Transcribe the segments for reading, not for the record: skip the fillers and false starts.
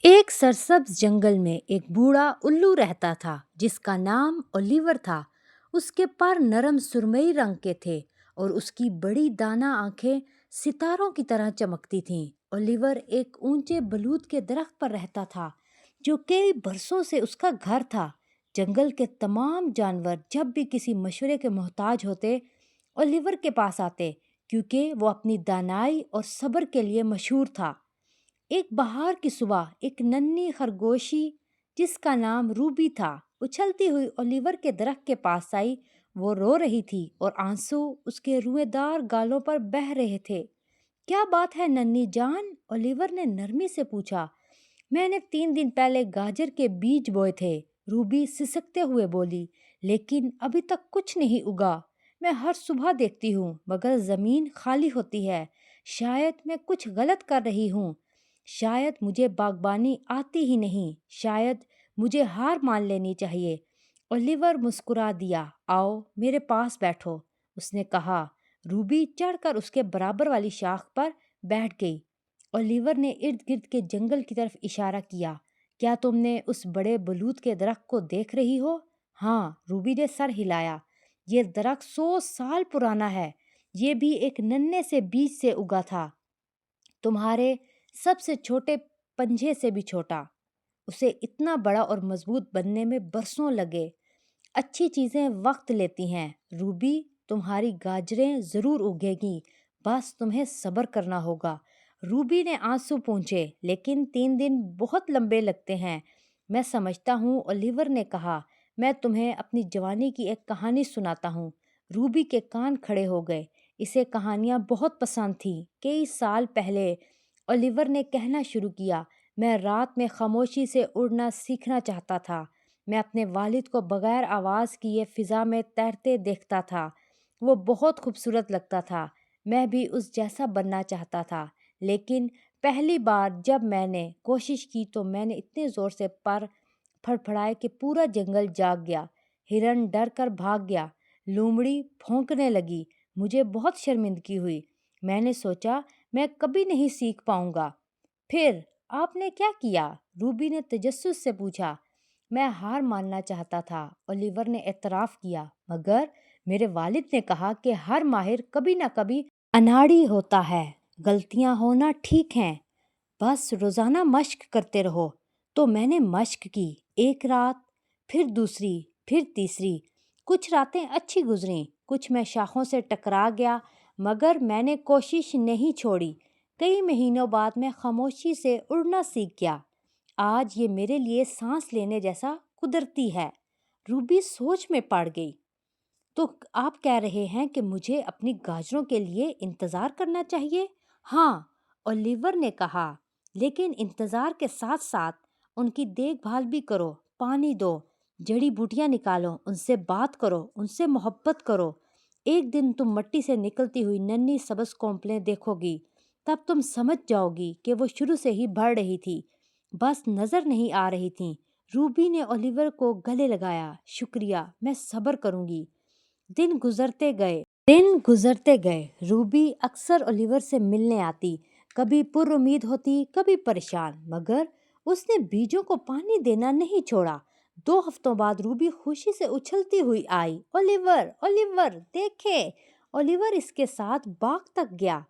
एक सरसब्ज जंगल में एक बूढ़ा उल्लू रहता था जिसका नाम ओलिवर था। उसके पर नरम सुरमई रंग के थे और उसकी बड़ी दाना आंखें सितारों की तरह चमकती थीं। ओलिवर एक ऊंचे बलूत के दरख्त पर रहता था जो कई बरसों से उसका घर था। जंगल के तमाम जानवर जब भी किसी मशवरे के मोहताज होते ओलिवर के पास आते, क्योंकि वो अपनी दानाई और सब्र के लिए मशहूर था। एक बहार की सुबह एक नन्ही खरगोशी जिसका नाम रूबी था उछलती हुई ओलिवर के दरख्त के पास आई। वो रो रही थी और आंसू उसके रुएदार गालों पर बह रहे थे। क्या बात है नन्ही जान? ओलिवर ने नरमी से पूछा। मैंने 3 दिन पहले गाजर के बीज बोए थे, रूबी सिसकते हुए बोली, लेकिन अभी तक कुछ नहीं उगा। मैं हर सुबह देखती हूँ मगर जमीन खाली होती है। शायद मैं कुछ गलत कर रही हूँ। शायद मुझे बागबानी आती ही नहीं। शायद मुझे हार मान लेनी चाहिए। ओलिवर मुस्कुरा दिया। आओ मेरे पास बैठो, उसने कहा। रूबी चढ़कर उसके बराबर वाली शाख पर बैठ गई। ओलिवर ने इर्द गिर्द के जंगल की तरफ इशारा किया। क्या तुमने उस बड़े बलूत के दरख्त को देख रही हो? हाँ, रूबी ने सर हिलाया। ये दरख्त 100 साल पुराना है। ये भी एक नन्हे से बीज से उगा था, तुम्हारे सबसे छोटे पंजे से भी छोटा। उसे इतना बड़ा और मजबूत बनने में बरसों लगे। अच्छी चीजें वक्त लेती हैं रूबी, तुम्हारी गाजरें जरूर उगेगी, बस तुम्हें सब्र करना होगा। रूबी ने आंसू पोंछे। लेकिन 3 दिन बहुत लंबे लगते हैं। मैं समझता हूँ, ओलिवर ने कहा। मैं तुम्हें अपनी जवानी की एक कहानी सुनाता हूँ। रूबी के कान खड़े हो गए। इसे कहानियाँ बहुत पसंद थीं। कई साल पहले ओलिवर ने कहना शुरू किया, मैं रात में खामोशी से उड़ना सीखना चाहता था। मैं अपने वालिद को बगैर आवाज़ किए फ़िज़ा में तैरते देखता था। वो बहुत खूबसूरत लगता था। मैं भी उस जैसा बनना चाहता था। लेकिन पहली बार जब मैंने कोशिश की तो मैंने इतने ज़ोर से पर फड़फड़ाए कि पूरा जंगल जाग गया। हिरन डर कर भाग गया। लोमड़ी भौंकने लगी। मुझे बहुत शर्मिंदगी हुई। मैंने सोचा मैं कभी नहीं सीख पाऊंगा। फिर आपने क्या किया? रूबी ने तजस्सुस से पूछा। मैं हार मानना चाहता था, ओलिवर ने एतराफ़ किया, मगर मेरे वालिद ने कहा कि हर माहिर कभी ना कभी अनाड़ी होता है। गलतियां होना ठीक हैं, बस रोज़ाना मश्क करते रहो। तो मैंने मश्क की। एक रात, फिर दूसरी, फिर तीसरी। कुछ रातें अच्छी गुजरीं, कुछ मैं शाखों से टकरा गया, मगर मैंने कोशिश नहीं छोड़ी। कई महीनों बाद मैं खामोशी से उड़ना सीख गया। आज ये मेरे लिए सांस लेने जैसा कुदरती है। रूबी सोच में पड़ गई। तो आप कह रहे हैं कि मुझे अपनी गाजरों के लिए इंतज़ार करना चाहिए? हाँ, ओलिवर ने कहा, लेकिन इंतज़ार के साथ साथ उनकी देखभाल भी करो। पानी दो, जड़ी बूटियाँ निकालो, उनसे बात करो, उनसे मोहब्बत करो। एक दिन तुम मिट्टी से निकलती हुई नन्ही सब्ज़ कोंपलें देखोगी। तब तुम समझ जाओगी कि वो शुरू से ही बढ़ रही थी, बस नज़र नहीं आ रही थी। रूबी ने ओलिवर को गले लगाया। शुक्रिया, मैं सब्र करूंगी। दिन गुजरते गए। रूबी अक्सर ओलिवर से मिलने आती, कभी पुरुम्मीद होती, कभी परेशान, मगर उसने बीजों को पानी देना नहीं छोड़ा। 2 हफ्तों बाद रूबी खुशी से उछलती हुई आई। ओलिवर, ओलिवर देखे। ओलिवर इसके साथ बाग तक गया।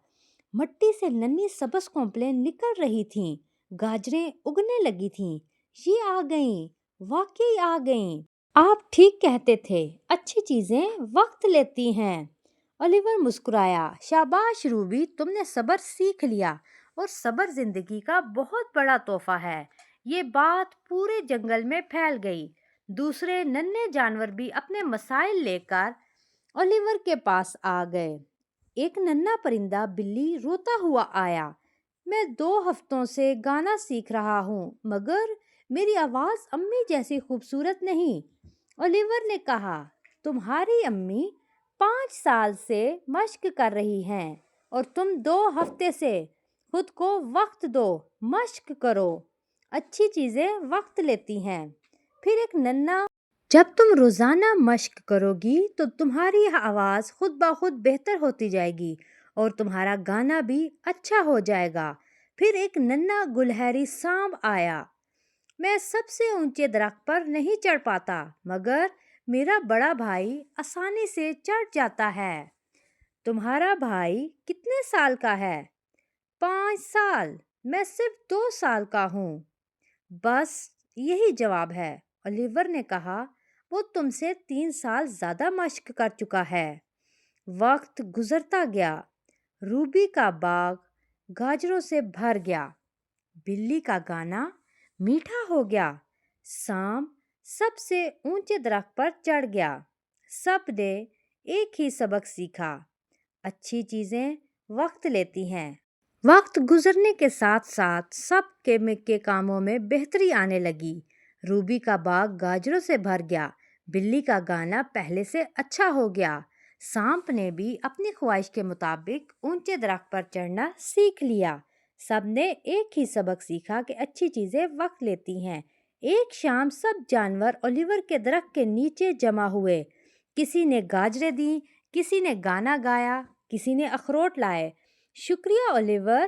मट्टी से नन्ही सबस कोंपलें निकल रही थीं, गाजरें उगने लगी थीं। ये आ गईं, वाकई आ गईं। आप ठीक कहते थे, अच्छी चीजें वक्त लेती हैं। ओलिवर मुस्कुराया। शाबाश रूबी, तुमने सब्र सीख लिया, और सब्र जिंदगी का बहुत बड़ा तोहफा है। ये बात पूरे जंगल में फैल गई। दूसरे नन्हे जानवर भी अपने मसाइल लेकर ओलिवर के पास आ गए। एक नन्हा परिंदा बिल्ली रोता हुआ आया। मैं 2 हफ्तों से गाना सीख रहा हूँ, मगर मेरी आवाज़ अम्मी जैसी खूबसूरत नहीं। ओलिवर ने कहा, तुम्हारी अम्मी 5 साल से मश्क कर रही हैं और तुम 2 हफ्ते से। खुद को वक्त दो, मश्क करो। अच्छी चीज़ें वक्त लेती हैं। फिर एक नन्हा, जब तुम रोज़ाना मश्क करोगी तो तुम्हारी आवाज़ खुद ब खुद बेहतर होती जाएगी और तुम्हारा गाना भी अच्छा हो जाएगा। پھر ایک ننھا گلہری سانپ آیا۔ میں سب سے اونچے درخت پر نہیں چڑھ پاتا، مگر میرا بڑا بھائی آسانی سے چڑھ جاتا ہے۔ تمہارا بھائی کتنے سال کا ہے؟ 5 سال۔ میں صرف 2 سال کا ہوں۔ بس یہی جواب ہے، اولیور نے کہا۔ وہ تم سے 3 سال زیادہ مشق کر چکا ہے۔ وقت گزرتا گیا۔ روبی کا باغ گاجروں سے بھر گیا۔ بلی کا گانا میٹھا ہو گیا۔ سانپ سب سے اونچے درخت پر چڑھ گیا۔ سب نے ایک ہی سبق سیکھا، اچھی چیزیں وقت لیتی ہیں۔ وقت گزرنے کے ساتھ ساتھ سب کے کاموں میں بہتری آنے لگی۔ روبی کا باغ گاجروں سے بھر گیا۔ بلی کا گانا پہلے سے اچھا ہو گیا۔ سانپ نے بھی اپنی خواہش کے مطابق اونچے درخت پر چڑھنا سیکھ لیا۔ سب نے ایک ہی سبق سیکھا کہ اچھی چیزیں وقت لیتی ہیں۔ ایک شام سب جانور اولیور کے درخت کے نیچے جمع ہوئے۔ کسی نے گاجریں دیں، کسی نے گانا گایا، کسی نے اخروٹ لائے۔ شکریہ اولیور،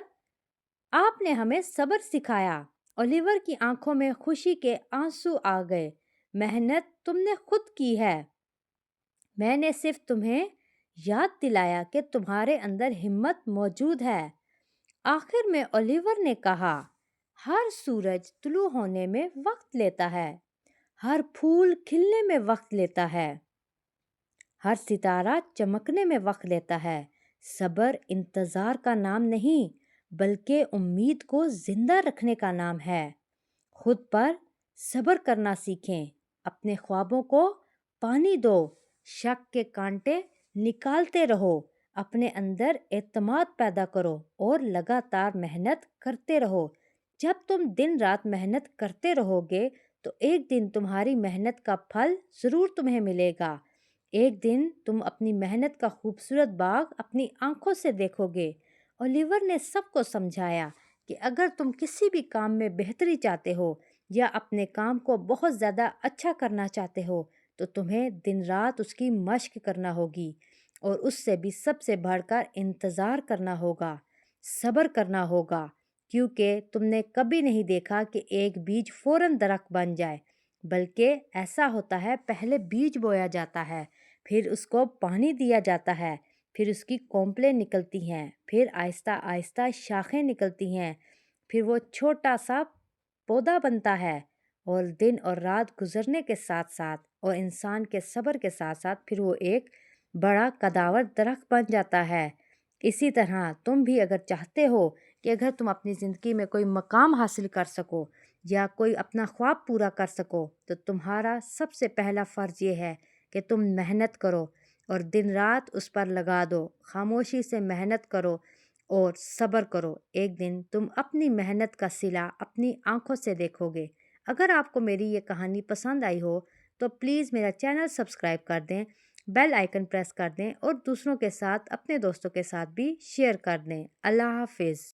آپ نے ہمیں صبر سکھایا۔ اولیور کی آنکھوں میں خوشی کے آنسو آ گئے۔ محنت تم نے خود کی ہے، میں نے صرف تمہیں یاد دلایا کہ تمہارے اندر ہمت موجود ہے۔ آخر میں اولیور نے کہا، ہر سورج طلوع ہونے میں وقت لیتا ہے، ہر پھول کھلنے میں وقت لیتا ہے، ہر ستارہ چمکنے میں وقت لیتا ہے۔ صبر انتظار کا نام نہیں، بلکہ امید کو زندہ رکھنے کا نام ہے۔ خود پر صبر کرنا سیکھیں، اپنے خوابوں کو پانی دو، شک کے کانٹے نکالتے رہو، اپنے اندر اعتماد پیدا کرو اور لگاتار محنت کرتے رہو۔ جب تم دن رات محنت کرتے رہو گے تو ایک دن تمہاری محنت کا پھل ضرور تمہیں ملے گا۔ ایک دن تم اپنی محنت کا خوبصورت باغ اپنی آنکھوں سے دیکھو گے۔ اولیور نے سب کو سمجھایا کہ اگر تم کسی بھی کام میں بہتری چاہتے ہو یا اپنے کام کو بہت زیادہ اچھا کرنا چاہتے ہو تو تمہیں دن رات اس کی مشق کرنا ہوگی، اور اس سے بھی سب سے بڑھ کر انتظار کرنا ہوگا، صبر کرنا ہوگا، کیونکہ تم نے کبھی نہیں دیکھا کہ ایک بیج فوراً درخت بن جائے، بلکہ ایسا ہوتا ہے پہلے بیج بویا جاتا ہے، پھر اس کو پانی دیا جاتا ہے، پھر اس کی کونپلیں نکلتی ہیں، پھر آہستہ آہستہ شاخیں نکلتی ہیں، پھر وہ چھوٹا سا پودا بنتا ہے، اور دن اور رات گزرنے کے ساتھ ساتھ اور انسان کے صبر کے ساتھ ساتھ پھر وہ ایک بڑا قداور درخت بن جاتا ہے۔ اسی طرح تم بھی اگر چاہتے ہو کہ اگر تم اپنی زندگی میں کوئی مقام حاصل کر سکو یا کوئی اپنا خواب پورا کر سکو تو تمہارا سب سے پہلا فرض یہ ہے کہ تم محنت کرو اور دن رات اس پر لگا دو، خاموشی سے محنت کرو اور صبر کرو۔ ایک دن تم اپنی محنت کا صلہ اپنی آنکھوں سے دیکھو گے۔ اگر آپ کو میری یہ کہانی پسند آئی ہو تو پلیز میرا چینل سبسکرائب کر دیں، بیل آئیکن پریس کر دیں اور دوسروں کے ساتھ، اپنے دوستوں کے ساتھ بھی شیئر کر دیں۔ اللہ حافظ۔